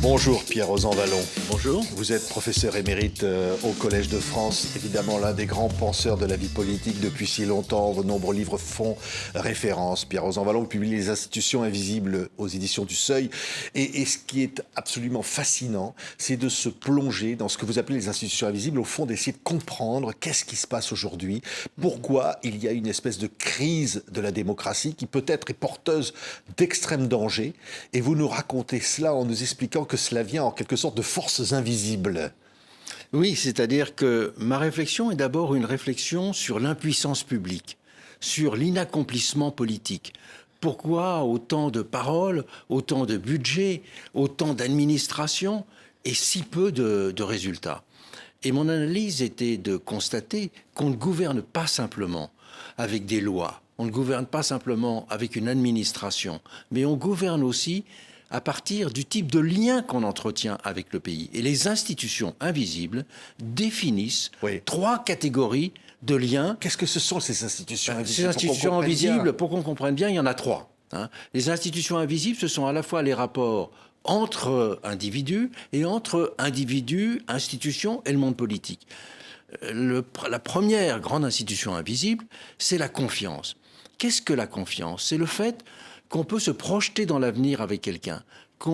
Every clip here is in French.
Bonjour Pierre-Rosan Vallon. Bonjour. Vous êtes professeur émérite au Collège de France, évidemment l'un des grands penseurs de la vie politique depuis si longtemps. Vos nombreux livres font référence. Pierre-Rosan Vallon, vous publiez Les Institutions Invisibles aux éditions du Seuil. Et ce qui est absolument fascinant, c'est de se plonger dans ce que vous appelez les institutions invisibles, au fond d'essayer de comprendre qu'est-ce qui se passe aujourd'hui, pourquoi il y a une espèce de crise de la démocratie qui peut-être est porteuse d'extrême danger. Et vous nous racontez cela en nous expliquant que cela vient en quelque sorte de forces invisibles. Oui, c'est-à-dire que ma réflexion est d'abord une réflexion sur l'impuissance publique, sur l'inaccomplissement politique. Pourquoi autant de paroles, autant de budget, autant d'administration et si peu de résultats? Et mon analyse était de constater qu'on ne gouverne pas simplement avec des lois, on ne gouverne pas simplement avec une administration, mais on gouverne aussi à partir du type de lien qu'on entretient avec le pays. Et les institutions invisibles définissent trois catégories de liens. Qu'est-ce que ce sont ces institutions invisibles? Ces institutions invisibles, pour qu'on comprenne bien, il y en a trois. Les institutions invisibles, ce sont à la fois les rapports entre individus et entre individus, institutions et le monde politique. La première grande institution invisible, c'est la confiance. Qu'est-ce que la confiance? C'est le fait qu'on peut se projeter dans l'avenir avec quelqu'un,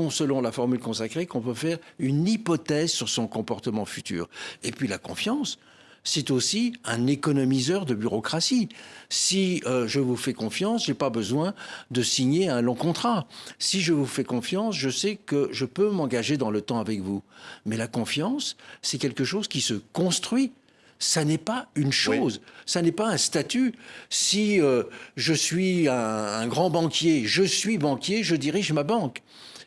selon la formule consacrée, qu'on peut faire une hypothèse sur son comportement futur. Et puis la confiance, c'est aussi un économiseur de bureaucratie. Si je vous fais confiance, je n'ai pas besoin de signer un long contrat. Si je vous fais confiance, je sais que je peux m'engager dans le temps avec vous. Mais la confiance, c'est quelque chose qui se construit. Ça n'est pas une chose, ça n'est pas un statut. Si je suis un grand banquier, je dirige ma banque.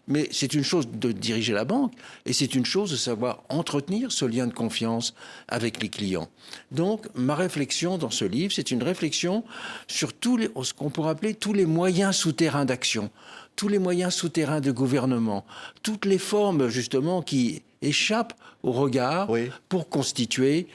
Mais c'est une chose de diriger la banque et c'est une chose de savoir entretenir ce lien de confiance avec les clients. Donc, ma réflexion dans ce livre, c'est une réflexion sur ce qu'on pourrait appeler tous les moyens souterrains d'action, tous les moyens souterrains de gouvernement, toutes les formes, justement, qui échappent au regard pour constituer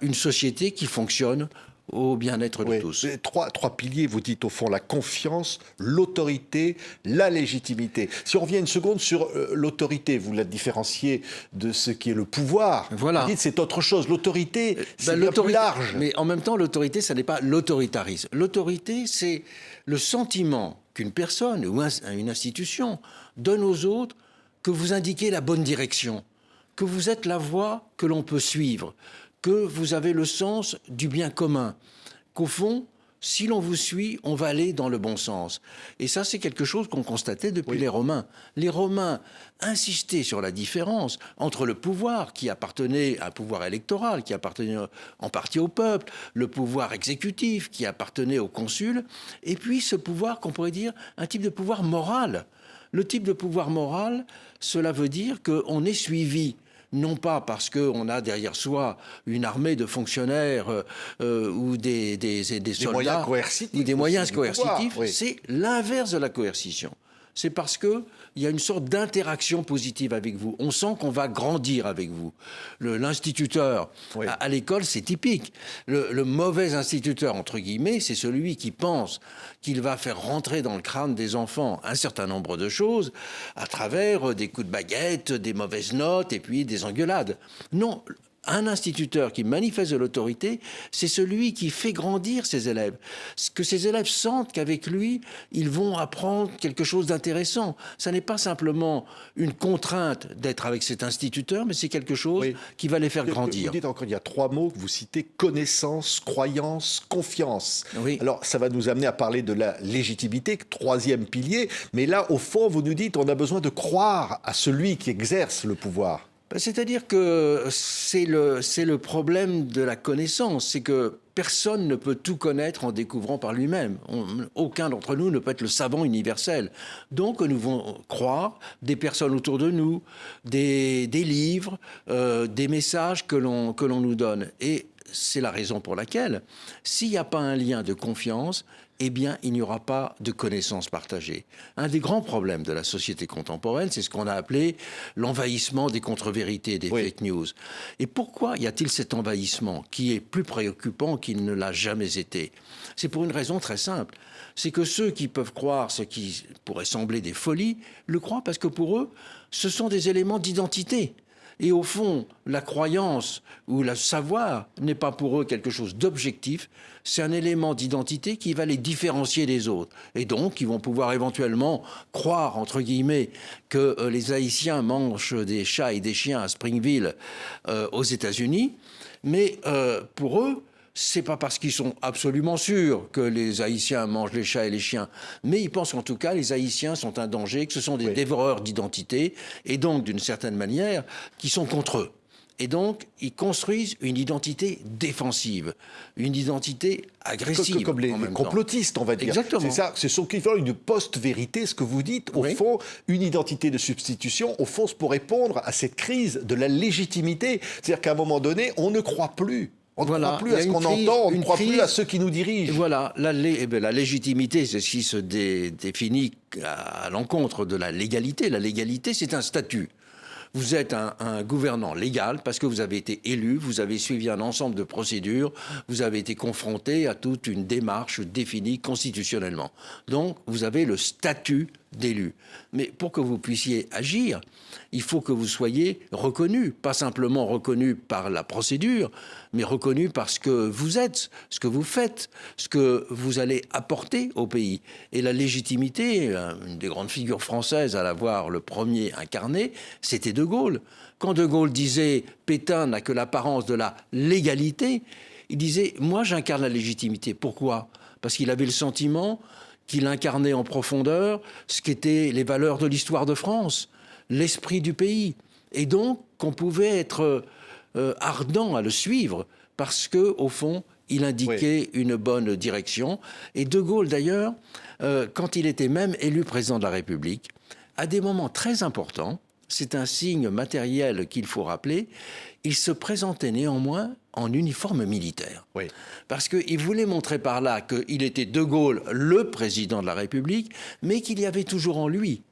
une société qui fonctionne au bien-être de tous. Trois piliers, vous dites au fond, la confiance, l'autorité, la légitimité. Si on revient une seconde sur l'autorité, vous la différenciez de ce qui est le pouvoir. Voilà. Vous dites c'est autre chose. L'autorité, c'est bien plus large. Mais en même temps, l'autorité, ça n'est pas l'autoritarisme. L'autorité, c'est le sentiment qu'une personne ou une institution donne aux autres que vous indiquez la bonne direction, que vous êtes la voie que l'on peut suivre, que vous avez le sens du bien commun, qu'au fond, si l'on vous suit, on va aller dans le bon sens. Et ça, c'est quelque chose qu'on constatait depuis les Romains. Les Romains insistaient sur la différence entre le pouvoir qui appartenait à un pouvoir électoral, qui appartenait en partie au peuple, le pouvoir exécutif qui appartenait au consul, et puis ce pouvoir qu'on pourrait dire un type de pouvoir moral. Le type de pouvoir moral, cela veut dire qu'on est suivi, non pas parce qu'on a derrière soi une armée de fonctionnaires ou des soldats, moyens coercitifs, ou des moyens coercitifs, c'est l'inverse de la coercition. C'est parce qu'il y a une sorte d'interaction positive avec vous. On sent qu'on va grandir avec vous. L'instituteur, à l'école, c'est typique. Le mauvais instituteur, entre guillemets, c'est celui qui pense qu'il va faire rentrer dans le crâne des enfants un certain nombre de choses à travers des coups de baguette, des mauvaises notes et puis des engueulades. Non. Un instituteur qui manifeste de l'autorité, c'est celui qui fait grandir ses élèves. Que ses élèves sentent qu'avec lui, ils vont apprendre quelque chose d'intéressant. Ça n'est pas simplement une contrainte d'être avec cet instituteur, mais c'est quelque chose qui va les faire grandir. Vous dites encore, il y a trois mots que vous citez: connaissance, croyance, confiance. Alors, ça va nous amener à parler de la légitimité, troisième pilier. Mais là, au fond, vous nous dites, on a besoin de croire à celui qui exerce le pouvoir. C'est-à-dire que c'est le problème de la connaissance, c'est que personne ne peut tout connaître en découvrant par lui-même. Aucun d'entre nous ne peut être le savant universel. Donc nous devons croire des personnes autour de nous, des livres, des messages que l'on nous donne. Et c'est la raison pour laquelle, s'il n'y a pas un lien de confiance, eh bien, il n'y aura pas de connaissances partagées. Un des grands problèmes de la société contemporaine, c'est ce qu'on a appelé l'envahissement des contre-vérités, des fake news. Et pourquoi y a-t-il cet envahissement qui est plus préoccupant qu'il ne l'a jamais été? C'est pour une raison très simple. C'est que ceux qui peuvent croire ce qui pourrait sembler des folies, le croient parce que pour eux, ce sont des éléments d'identité. Et au fond, la croyance ou le savoir n'est pas pour eux quelque chose d'objectif, c'est un élément d'identité qui va les différencier des autres. Et donc, ils vont pouvoir éventuellement croire, entre guillemets, que les Haïtiens mangent des chats et des chiens à Springville, aux États-Unis. Mais pour eux, c'est pas parce qu'ils sont absolument sûrs que les Haïtiens mangent les chats et les chiens, mais ils pensent qu'en tout cas, les Haïtiens sont un danger, que ce sont des dévoreurs d'identité, et donc, d'une certaine manière, qui sont contre eux. Et donc, ils construisent une identité défensive, une identité agressive. Comme les complotistes, on va dire. Exactement. C'est ça, ce sont une post-vérité, ce que vous dites. Au fond, une identité de substitution, au fond, c'est pour répondre à cette crise de la légitimité. C'est-à-dire qu'à un moment donné, on ne croit plus. On ne croit plus à ce qu'on entend, on ne croit plus à ceux qui nous dirigent. Voilà, la légitimité, c'est ce qui se définit à l'encontre de la légalité. La légalité, c'est un statut. Vous êtes un gouvernant légal parce que vous avez été élu, vous avez suivi un ensemble de procédures, vous avez été confronté à toute une démarche définie constitutionnellement. Donc, vous avez le statut d'élu. Mais pour que vous puissiez agir, il faut que vous soyez reconnu, pas simplement reconnu par la procédure, mais reconnu par ce que vous êtes, ce que vous faites, ce que vous allez apporter au pays. Et la légitimité, une des grandes figures françaises à l'avoir le premier incarné, c'était De Gaulle. Quand De Gaulle disait « Pétain n'a que l'apparence de la légalité », il disait « Moi, j'incarne la légitimité ». Pourquoi ? Parce qu'il avait le sentiment qu'il incarnait en profondeur ce qu'étaient les valeurs de l'histoire de France, l'esprit du pays. Et donc, qu'on pouvait être ardent à le suivre parce que, au fond, il indiquait une bonne direction. Et De Gaulle, d'ailleurs, quand il était même élu président de la République, à des moments très importants, c'est un signe matériel qu'il faut rappeler, il se présentait néanmoins en uniforme militaire. Oui. Parce qu'il voulait montrer par là qu'il était De Gaulle, le président de la République, mais qu'il y avait toujours en lui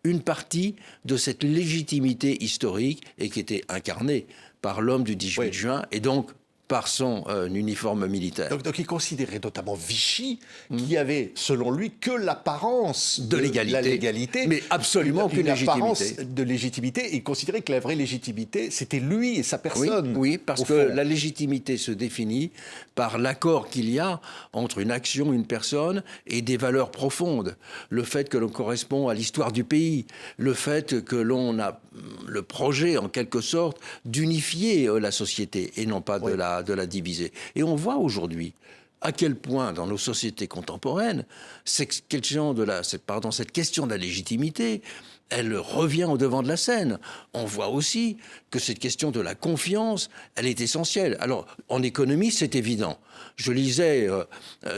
une partie de cette légitimité historique et qui était incarnée par l'homme du 18 juin et donc par son uniforme militaire. Donc il considérait notamment Vichy qui avait, selon lui, que l'apparence de la légalité. Mais absolument aucune apparence de légitimité. Il considérait que la vraie légitimité, c'était lui et sa personne. Oui, parce que la légitimité se définit par l'accord qu'il y a entre une action, une personne et des valeurs profondes. Le fait que l'on correspond à l'histoire du pays, le fait que l'on a le projet, en quelque sorte, d'unifier la société et non pas de la diviser. Et on voit aujourd'hui à quel point, dans nos sociétés contemporaines, cette question de la légitimité, elle revient au devant de la scène. On voit aussi que cette question de la confiance, elle est essentielle. Alors, en économie, c'est évident. Je lisais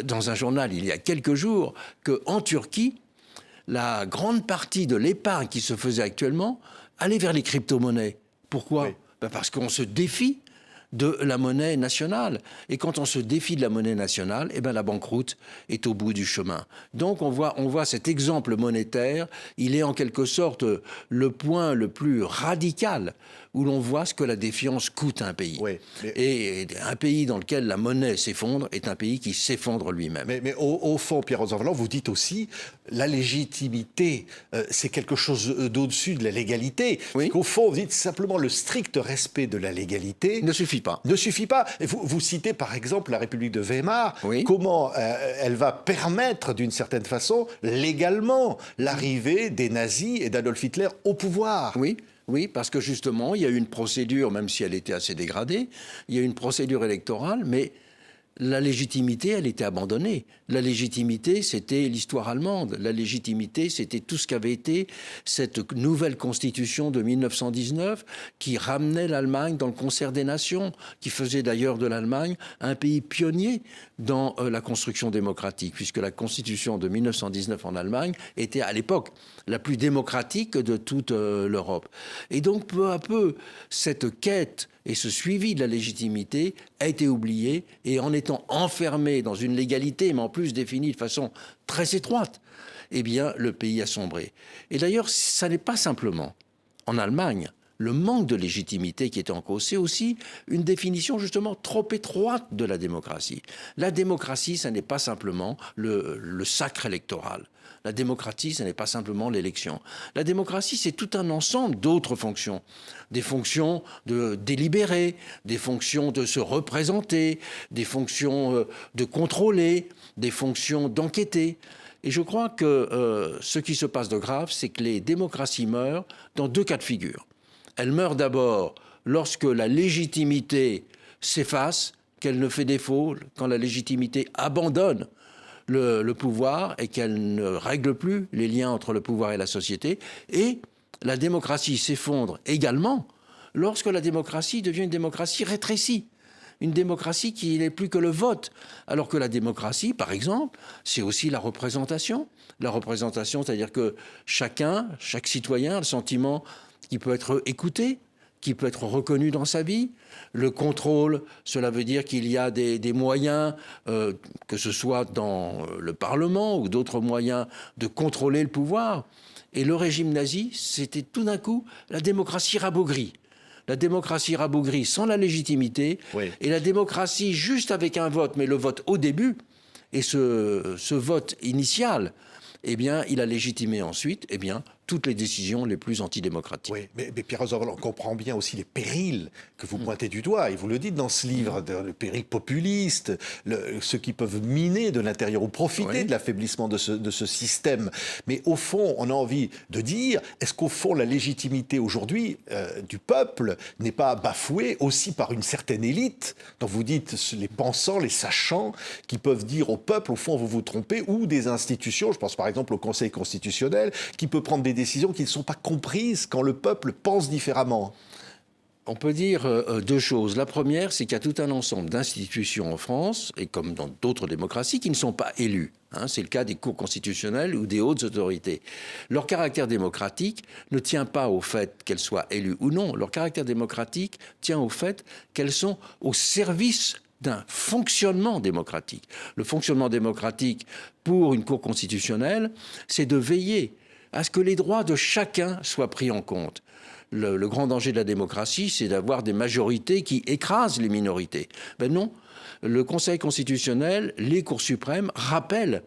dans un journal il y a quelques jours qu'en Turquie, la grande partie de l'épargne qui se faisait actuellement allait vers les crypto-monnaies. Pourquoi ? Parce qu'on se défie de la monnaie nationale. Et quand on se défie de la monnaie nationale, eh ben la banqueroute est au bout du chemin. Donc on voit cet exemple monétaire, il est en quelque sorte le point le plus radical où l'on voit ce que la défiance coûte à un pays. Et un pays dans lequel la monnaie s'effondre est un pays qui s'effondre lui-même. Mais au fond, Pierre Rosanvallon, vous dites aussi la légitimité, c'est quelque chose d'au-dessus de la légalité. Qu'au fond, vous dites simplement le strict respect de la légalité ne suffit pas. Ne suffit pas. Et vous citez par exemple la République de Weimar, comment elle va permettre d'une certaine façon légalement l'arrivée des nazis et d'Adolf Hitler au pouvoir. Oui, parce que justement, il y a eu une procédure, même si elle était assez dégradée, il y a eu une procédure électorale, mais la légitimité, elle était abandonnée. La légitimité, c'était l'histoire allemande. La légitimité, c'était tout ce qu'avait été cette nouvelle constitution de 1919 qui ramenait l'Allemagne dans le concert des nations, qui faisait d'ailleurs de l'Allemagne un pays pionnier dans la construction démocratique, puisque la constitution de 1919 en Allemagne était à l'époque la plus démocratique de toute l'Europe. Et donc, peu à peu, cette quête Et ce suivi de la légitimité a été oublié, et en étant enfermé dans une légalité, mais en plus définie de façon très étroite, eh bien, le pays a sombré. Et d'ailleurs, ça n'est pas simplement en Allemagne le manque de légitimité qui est en cause, c'est aussi une définition justement trop étroite de la démocratie. La démocratie, ça n'est pas simplement le sacre électoral. La démocratie, ce n'est pas simplement l'élection. La démocratie, c'est tout un ensemble d'autres fonctions. Des fonctions de délibérer, des fonctions de se représenter, des fonctions de contrôler, des fonctions d'enquêter. Et je crois que ce qui se passe de grave, c'est que les démocraties meurent dans deux cas de figure. Elles meurent d'abord lorsque la légitimité s'efface, qu'elle ne fait défaut, quand la légitimité abandonne le pouvoir et qu'elle ne règle plus les liens entre le pouvoir et la société. Et la démocratie s'effondre également lorsque la démocratie devient une démocratie rétrécie. Une démocratie qui n'est plus que le vote. Alors que la démocratie, par exemple, c'est aussi la représentation. La représentation, c'est-à-dire que chaque citoyen a le sentiment qu'il peut être écouté, qui peut être reconnu dans sa vie. Le contrôle, cela veut dire qu'il y a des moyens, que ce soit dans le Parlement ou d'autres moyens, de contrôler le pouvoir. Et le régime nazi, c'était tout d'un coup la démocratie rabougrie. La démocratie rabougrie sans la légitimité, oui. Et la démocratie juste avec un vote, mais le vote au début, et ce vote initial, eh bien, il a légitimé ensuite, eh bien, toutes les décisions les plus antidémocratiques. Oui, mais Pierre Rosanvallon, on comprend bien aussi les périls que vous pointez du doigt, et vous le dites dans ce livre, le péril populiste, ceux qui peuvent miner de l'intérieur ou profiter de l'affaiblissement de ce système. Mais au fond, on a envie de dire, est-ce qu'au fond, la légitimité aujourd'hui du peuple n'est pas bafouée aussi par une certaine élite, dont vous dites les pensants, les sachants, qui peuvent dire au peuple, au fond, vous vous trompez, ou des institutions, je pense par exemple au Conseil constitutionnel, qui peut prendre des décisions qui ne sont pas comprises quand le peuple pense différemment. On peut dire deux choses. La première, c'est qu'il y a tout un ensemble d'institutions en France, et comme dans d'autres démocraties, qui ne sont pas élues. C'est le cas des cours constitutionnelles ou des hautes autorités. Leur caractère démocratique ne tient pas au fait qu'elles soient élues ou non. Leur caractère démocratique tient au fait qu'elles sont au service d'un fonctionnement démocratique. Le fonctionnement démocratique pour une cour constitutionnelle, c'est de veiller à ce que les droits de chacun soient pris en compte. Le grand danger de la démocratie, c'est d'avoir des majorités qui écrasent les minorités. Ben non, le Conseil constitutionnel, les cours suprêmes rappellent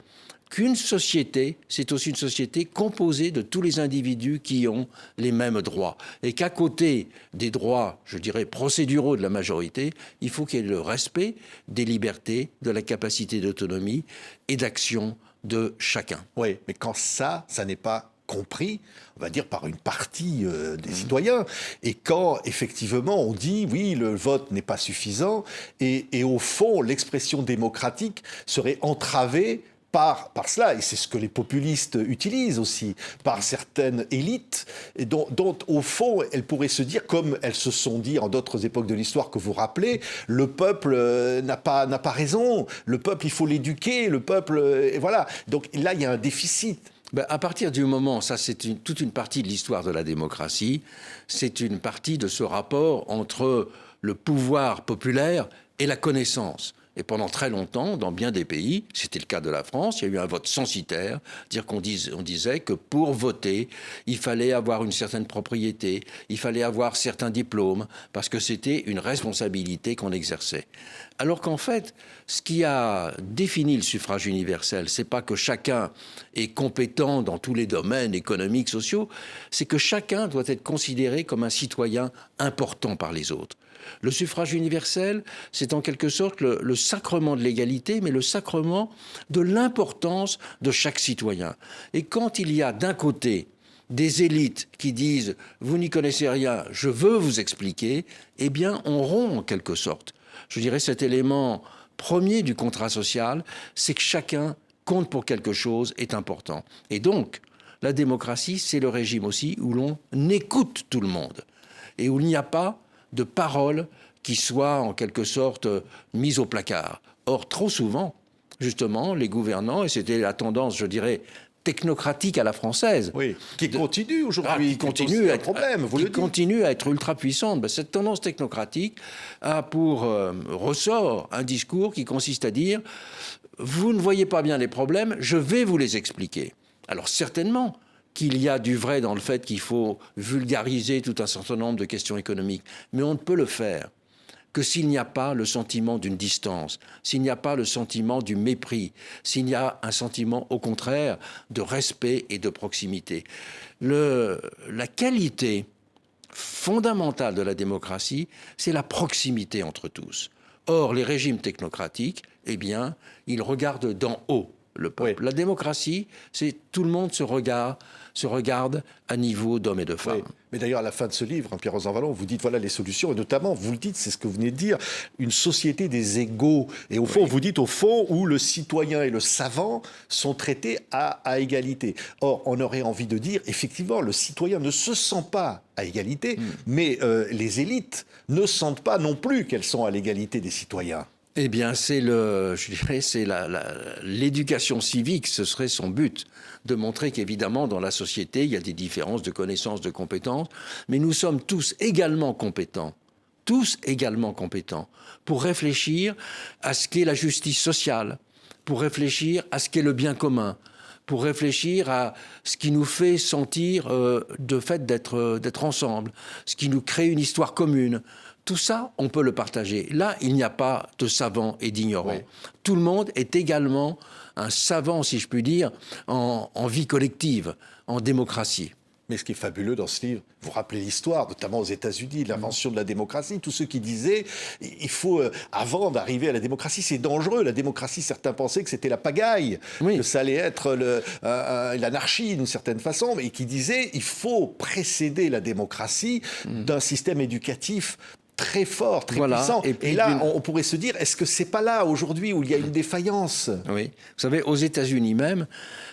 qu'une société, c'est aussi une société composée de tous les individus qui ont les mêmes droits. Et qu'à côté des droits, je dirais, procéduraux de la majorité, il faut qu'il y ait le respect des libertés, de la capacité d'autonomie et d'action de chacun. Oui, mais quand ça n'est pas compris, on va dire, par une partie des citoyens. Et quand, effectivement, on dit, oui, le vote n'est pas suffisant, et au fond, l'expression démocratique serait entravée par cela, et c'est ce que les populistes utilisent aussi, par certaines élites, et dont, au fond, elles pourraient se dire, comme elles se sont dit en d'autres époques de l'histoire que vous rappelez, le peuple n'a pas raison, le peuple, il faut l'éduquer, le peuple... et voilà. Donc là, il y a un déficit. À partir du moment, ça c'est toute une partie de l'histoire de la démocratie, c'est une partie de ce rapport entre le pouvoir populaire et la connaissance. Et pendant très longtemps, dans bien des pays, c'était le cas de la France, il y a eu un vote censitaire, dire qu'on disait que pour voter, il fallait avoir une certaine propriété, il fallait avoir certains diplômes, parce que c'était une responsabilité qu'on exerçait. Alors qu'en fait, ce qui a défini le suffrage universel, c'est pas que chacun est compétent dans tous les domaines économiques, sociaux, c'est que chacun doit être considéré comme un citoyen important par les autres. Le suffrage universel, c'est en quelque sorte le sacrement de l'égalité, mais le sacrement de l'importance de chaque citoyen. Et quand il y a d'un côté des élites qui disent « vous n'y connaissez rien, je veux vous expliquer », eh bien on rompt en quelque sorte. Je dirais cet élément premier du contrat social, c'est que chacun compte pour quelque chose, est important. Et donc, la démocratie, c'est le régime aussi où l'on écoute tout le monde et où il n'y a pas de paroles qui soient en quelque sorte mises au placard. Or, trop souvent, justement, les gouvernants, et c'était la tendance, je dirais, technocratique à la française. Oui, qui continue aujourd'hui, qui continue à être, problème, vous qui le dites. continue à être ultra puissante. Ben, cette tendance technocratique a pour ressort un discours qui consiste à dire vous ne voyez pas bien les problèmes, je vais vous les expliquer. Alors certainement qu'il y a du vrai dans le fait qu'il faut vulgariser tout un certain nombre de questions économiques, mais on ne peut le faire que s'il n'y a pas le sentiment d'une distance, s'il n'y a pas le sentiment du mépris, s'il y a un sentiment, au contraire, de respect et de proximité. La qualité fondamentale de la démocratie, c'est la proximité entre tous. Or, les régimes technocratiques, eh bien, ils regardent d'en haut le peuple. Oui. La démocratie, c'est tout le monde se regarde à niveau d'hommes et de femmes. Oui. Mais d'ailleurs, à la fin de ce livre, Pierre Rosanvallon, vous dites voilà les solutions, et notamment, vous le dites, c'est ce que vous venez de dire, une société des égaux. Et au fond, vous dites au fond où le citoyen et le savant sont traités à égalité. Or, on aurait envie de dire, effectivement, le citoyen ne se sent pas à égalité, mais les élites ne sentent pas non plus qu'elles sont à l'égalité des citoyens. Eh bien, c'est l'éducation civique, ce serait son but, de montrer qu'évidemment, dans la société, il y a des différences de connaissances, de compétences, mais nous sommes tous également compétents pour réfléchir à ce qu'est la justice sociale, pour réfléchir à ce qu'est le bien commun, pour réfléchir à ce qui nous fait sentir de fait d'être ensemble, ce qui nous crée une histoire commune. Tout ça, on peut le partager. Là, il n'y a pas de savant et d'ignorant. Oui. Tout le monde est également un savant, si je puis dire, en vie collective, en démocratie. Mais ce qui est fabuleux dans ce livre, vous rappelez l'histoire, notamment aux États-Unis, de l'invention de la démocratie. Tous ceux qui disaient, il faut, avant d'arriver à la démocratie, c'est dangereux. La démocratie, certains pensaient que c'était la pagaille, que ça allait être l'anarchie d'une certaine façon, mais qui disaient, il faut précéder la démocratie d'un système éducatif très fort, très puissant. Et là, on pourrait se dire, est-ce que c'est pas là, aujourd'hui, où il y a une défaillance ? Oui. Vous savez, aux États-Unis même,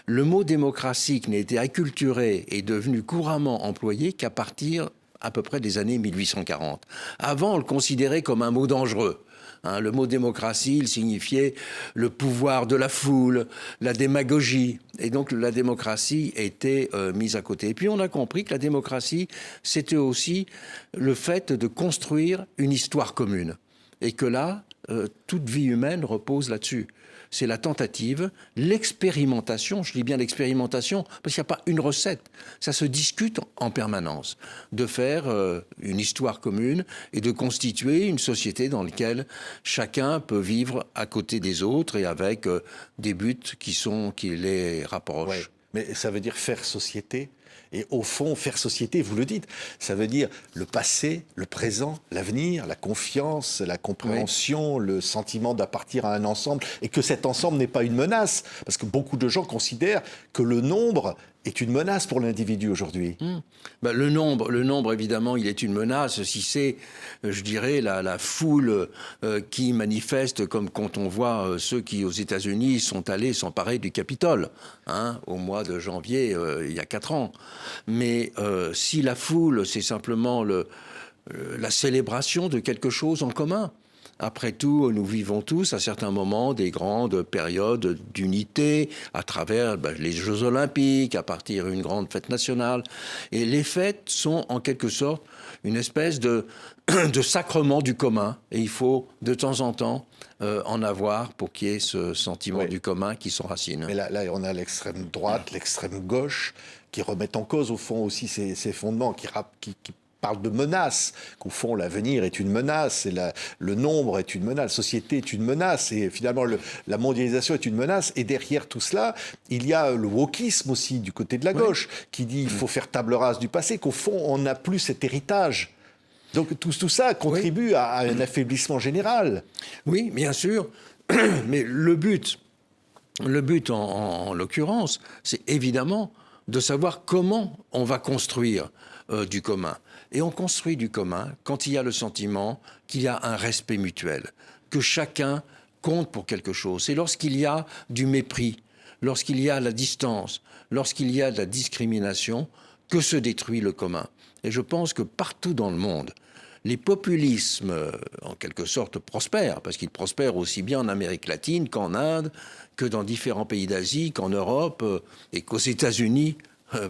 le mot démocratie qui n'a été acculturé est devenu couramment employé qu'à partir à peu près des années 1840. Avant, on le considérait comme un mot dangereux. Le mot démocratie, il signifiait le pouvoir de la foule, la démagogie. Et donc la démocratie était mise à côté. Et puis on a compris que la démocratie, c'était aussi le fait de construire une histoire commune. Et que là, toute vie humaine repose là-dessus. C'est la tentative, l'expérimentation, je dis bien l'expérimentation, parce qu'il n'y a pas une recette, ça se discute en permanence, de faire une histoire commune et de constituer une société dans laquelle chacun peut vivre à côté des autres et avec des buts qui les rapprochent. Ouais, mais ça veut dire faire société. Et au fond, faire société, vous le dites, ça veut dire le passé, le présent, l'avenir, la confiance, la compréhension, le sentiment d'appartenir à un ensemble, et que cet ensemble n'est pas une menace. Parce que beaucoup de gens considèrent que le nombre est une menace pour l'individu aujourd'hui. Ben, le nombre, évidemment, il est une menace si c'est, je dirais, la foule qui manifeste, comme quand on voit ceux qui, aux États-Unis, sont allés s'emparer du Capitole, au mois de janvier, il y a 4 ans. Mais si la foule, c'est simplement la célébration de quelque chose en commun. Après tout, nous vivons tous à certains moments des grandes périodes d'unité à travers les Jeux Olympiques, à partir d'une grande fête nationale. Et les fêtes sont en quelque sorte une espèce de sacrement du commun. Et il faut de temps en temps en avoir pour qu'il y ait ce sentiment du commun qui s'enracine. Mais là, on a l'extrême droite, l'extrême gauche qui remettent en cause au fond aussi ces fondements, qui parle de menaces, qu'au fond l'avenir est une menace, et le nombre est une menace, la société est une menace, et finalement la mondialisation est une menace, et derrière tout cela, il y a le wokisme aussi du côté de la gauche, qui dit qu'il faut faire table rase du passé, qu'au fond on n'a plus cet héritage. Donc tout ça contribue à un affaiblissement général. Oui, bien sûr, mais le but en l'occurrence, c'est évidemment de savoir comment on va construire du commun. Et on construit du commun quand il y a le sentiment qu'il y a un respect mutuel, que chacun compte pour quelque chose. C'est lorsqu'il y a du mépris, lorsqu'il y a la distance, lorsqu'il y a de la discrimination, que se détruit le commun. Et je pense que partout dans le monde, les populismes, en quelque sorte, prospèrent, parce qu'ils prospèrent aussi bien en Amérique latine qu'en Inde, que dans différents pays d'Asie, qu'en Europe et qu'aux États-Unis,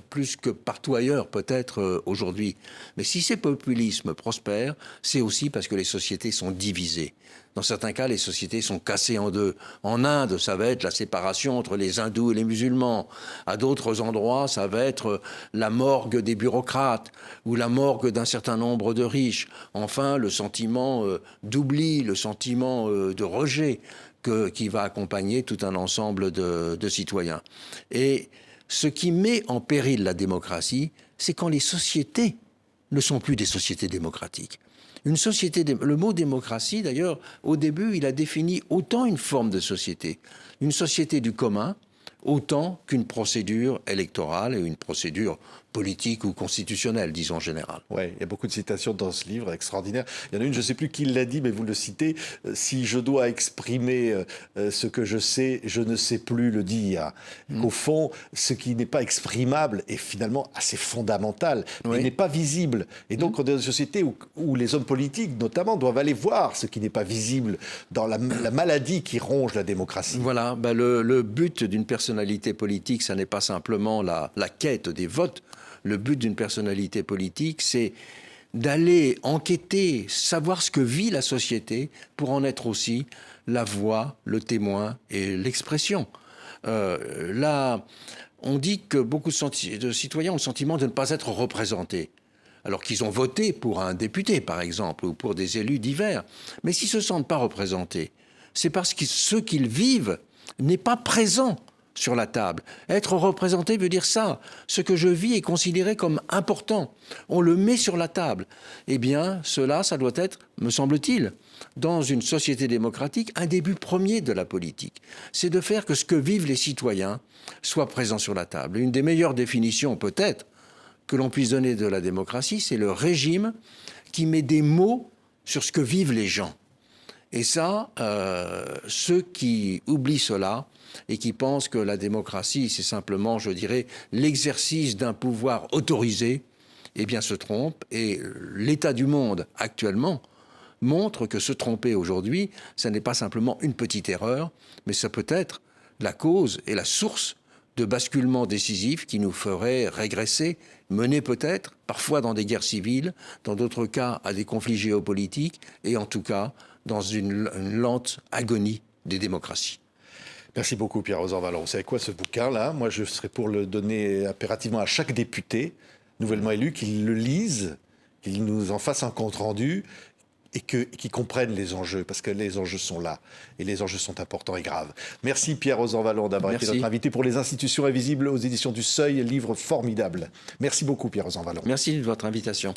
plus que partout ailleurs peut-être aujourd'hui. Mais si ces populismes prospèrent, c'est aussi parce que les sociétés sont divisées. Dans certains cas, les sociétés sont cassées en deux. En Inde, ça va être la séparation entre les hindous et les musulmans. À d'autres endroits, ça va être la morgue des bureaucrates ou la morgue d'un certain nombre de riches. Enfin, le sentiment d'oubli, le sentiment de rejet qui va accompagner tout un ensemble de citoyens. Et ce qui met en péril la démocratie, c'est quand les sociétés ne sont plus des sociétés démocratiques. Une société, le mot démocratie, d'ailleurs, au début, il a défini autant une forme de société, une société du commun, autant qu'une procédure électorale et une procédure politique ou constitutionnelle, disons en général. Oui, il y a beaucoup de citations dans ce livre, extraordinaire. Il y en a une, je ne sais plus qui l'a dit, mais vous le citez, si je dois exprimer ce que je sais, je ne sais plus le dire. Qu'au fond, ce qui n'est pas exprimable est finalement assez fondamental, mais n'est pas visible. Et donc, on est dans une société où les hommes politiques, notamment, doivent aller voir ce qui n'est pas visible dans la maladie qui ronge la démocratie. Voilà, le but d'une personnalité politique, ça n'est pas simplement la quête des votes. Le but d'une personnalité politique, c'est d'aller enquêter, savoir ce que vit la société pour en être aussi la voix, le témoin et l'expression. Là, on dit que beaucoup de citoyens ont le sentiment de ne pas être représentés, alors qu'ils ont voté pour un député, par exemple, ou pour des élus divers. Mais s'ils ne se sentent pas représentés, c'est parce que ce qu'ils vivent n'est pas présent sur la table. Être représenté veut dire ça. Ce que je vis est considéré comme important. On le met sur la table. Eh bien, cela, ça doit être, me semble-t-il, dans une société démocratique, un début premier de la politique. C'est de faire que ce que vivent les citoyens soit présent sur la table. Une des meilleures définitions, peut-être, que l'on puisse donner de la démocratie, c'est le régime qui met des mots sur ce que vivent les gens. Et ça, ceux qui oublient cela et qui pensent que la démocratie, c'est simplement, je dirais, l'exercice d'un pouvoir autorisé, eh bien se trompent. Et l'état du monde actuellement montre que se tromper aujourd'hui, ça n'est pas simplement une petite erreur, mais ça peut être la cause et la source de basculements décisifs qui nous feraient régresser, mener peut-être, parfois dans des guerres civiles, dans d'autres cas à des conflits géopolitiques, et en tout cas dans une lente agonie des démocraties. Merci beaucoup Pierre-Rosan Vallon. Vous savez quoi, ce bouquin-là, moi je serais pour le donner impérativement à chaque député nouvellement élu, qu'il le lise, qu'il nous en fasse un compte-rendu et qu'ils comprennent les enjeux, parce que les enjeux sont là, et les enjeux sont importants et graves. Merci Pierre-Rosan Vallon d'avoir été notre invité pour Les Institutions Invisibles aux éditions du Seuil, livre formidable. Merci beaucoup Pierre-Rosan Vallon. Merci de votre invitation.